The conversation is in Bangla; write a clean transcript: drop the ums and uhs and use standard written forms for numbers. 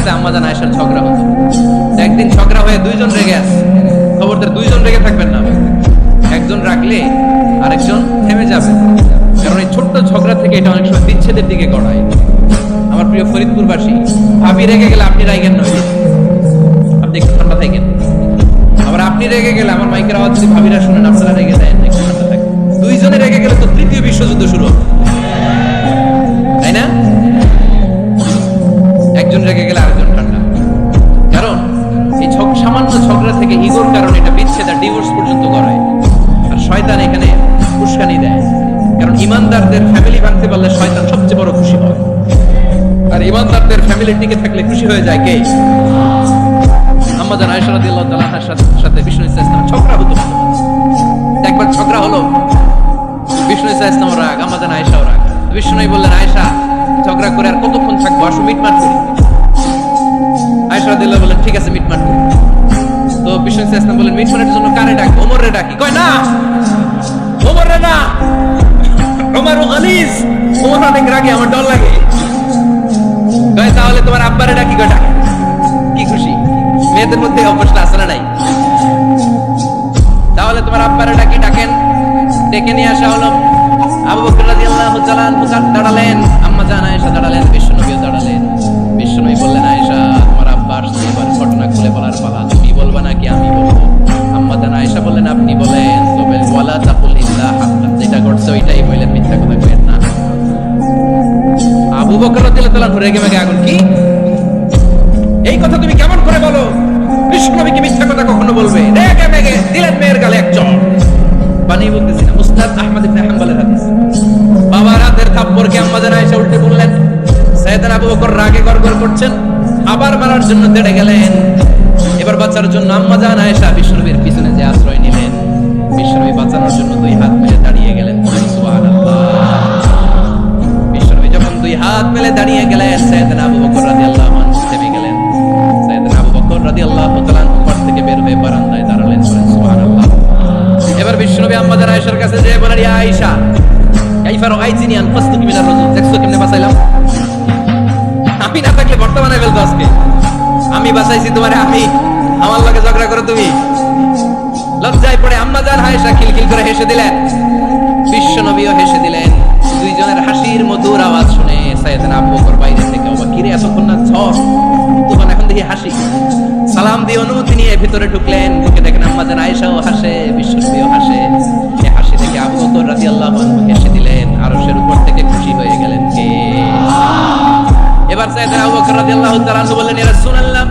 সাথে আম্মা জান আয়েশার ঝগড়া হতো। একদিন ঝগড়া হয়ে দুইজন রেগে আছে। খবরদার দুইজন রেগে থাকবেন না, একজন রাখলে আরেকজন থেমে যাবে, কারণ এই ছোট্ট ঝগড়া থেকে এটা অনেক সময় বিচ্ছেদের দিকে গড়ায়। আমার প্রিয় ফরিদপুরবাসী, ভাবি রেগে গেলে আপনি রাইগেন নয়, আপনি একটু ঠান্ডা থাকেন। আবার আপনি রেগে গেলে আমার মাইকের আওয়াজ যদি ভাবিরা শুনেন, আপনারা রেগে দেন, একটু ঠান্ডা থাকেন। দুইজনে রেগে গেলে তো তৃতীয় বিশ্বযুদ্ধ শুরু হবে, তাই না? একজন রেগে গেলে আরেকজন ঠান্ডা, কারণ এই সামান্য ঝগড়া থেকে ইগোর কারণে এটা বিচ্ছেদ আর ডিভোর্স পর্যন্ত গড়ায়। আর শয়তান এখানে উস্কানি দেয়, কারণ ইমানদারদের ফ্যামিলি ভাঙতে পারলে শয়তান সবচেয়ে বড় খুশি হয়, আর ইমানদারদের ফ্যামিলি টিকে থাকলে খুশি হয়ে যায় কে? আম্মা জান আয়েশা রাদিয়াল্লাহু তাআলা আনহার সাথে বিষ্ণু ইসলাম ঝগড়া হতো। একবার ঝগড়া হলো, বিষ্ণু ইসলাম রাগ, আম্মা জান আয়েশাও রাগ। বিষ্ণু বললেন, আয়েশা ঝগড়া করে আর কতক্ষণ থাকবো, আসো মিটমাট করি। আয়েশা রাদিয়াল্লাহু বললেন, ঠিক আছে মিটমাট করি। তো বিষ্ণু ইসলাম বললেন, মিটমাটের জন্য কারে ডাকবো? ওমরে ডাকি। কয় না, ওমরে না, ওমর গালিজ, ওমর অনেক রাগে, আমার ডর লাগে। কয় তাহলে তোমার আব্বারে ডাকি। কয় ডাক। কি খুশি, মেয়েদের মধ্যে অভ্যাসটা আছে না নাই? তাহলে তোমার আব্বারে ডাকি। ডাকেন, ডেকে নিয়ে আসা হলো। আবু বকর রাদিয়াল্লাহু তাআলা আনহু দাঁড়ালেন, আম্মা জান আয়েশা দাঁড়ালেন, বিশ্বনবীও দাঁড়ালেন। বিশ্বনবী বললেন, আয়েশা তোমার আব্বা আসছে, এবার ঘটনা খুলে বলার পালা, তুমি বলবা নাকি আমি বলবো? আম্মা জান আয়েশা বললেন, আপনি বলেন। তবে ওয়ালা তাকুল ইল্লা হাক্কা, যেটা ঘটছে ওইটাই বললেন, মিথ্যা কথা কইেন না। আবু বকর রাদিয়াল্লাহু তাআলা রেগে মেগে আগুন, কি এই কথা তুমি কেমন করে বলো? বিশ্বনবীকে মিথ্যা কথা কখনো বলবে? রেগে মেগে দিলেন মেয়ের গালে এক চড়। বানিয়ে বলতেছি না, মুসনাদ আহমদ ইবনে হাম্বলের হাদিস। বাবার হাতের থাপ্পড়কে আম্মা জান আয়েশা উল্টে বললেন। সাইয়েদনা আবু বকর রাগে গড়গড় করছেন, আবার মারার জন্য তেড়ে গেলেন। এবার বাঁচার জন্য আম্মা জান আয়েশা বিশ্বনবীর পিছনে যে আশ্রয় নিলেন, বিশ্বনবী বাঁচানোর জন্য দুই হাত মেলে দাঁড়িয়ে গেলেন। সুবহানাল্লাহ। বিশ্বনবী যখন দুই হাত মেলে দাঁড়িয়ে গেলেন, সাইয়েদনা আবু বকর রাদিয়াল্লাহু আনহু থেমে গেলেন। সাইয়েদনা আবু বকর রাদিয়াল্লাহু তাআলা ঘর থেকে বের হয়ে বারান্দায় দাঁড়ালেন। সুবহানাল্লাহ। এবার বিশ্বনবী আম্মা জান আয়েশার কাছে যেয়ে বলেন, ইয়া আয়েশা কাইফা রাআইতিনি আনফাসতুকি মিনার রাজুল, দেখছো কেমনে বাঁচাইলাম? আমি না থাকলে বর্তমানে ফেলতো আজকে। আমি বাঁচাইছি তোমারে, আমি আমার লগে ঝগড়া করো তুমি। লজ্জায় পড়ে আম্মা জান আয়েশা খিলখিল করে হেসে দিলেন, বিশ্বনবীও হেসে দিলেন। দুইজনের হাসির মধুর আওয়াজ শুনে সাইয়েদনা আবু বকর বাইরে থেকে, অবাক, কিরে এতক্ষণ না ঝড়, তখন এখন দেখি হাসি। সালাম দিয়ে অনুমতি নিয়ে ভিতরে ঢুকলেন। ঢুকে দেখেন আম্মা জান আয়েশাও হাসে, বিশ্বনবীও হাসে। এই হাসি থেকে আবু বকর রাদিয়াল্লাহু আনহু হেসে দিলেন, আরশের উপর থেকে খুশি হয়ে গেলেন কে? এবার সাইয়েদনা আবু বকর রাদিয়াল্লাহু তাআলা বললেন, ইয়া রাসূলুল্লাহ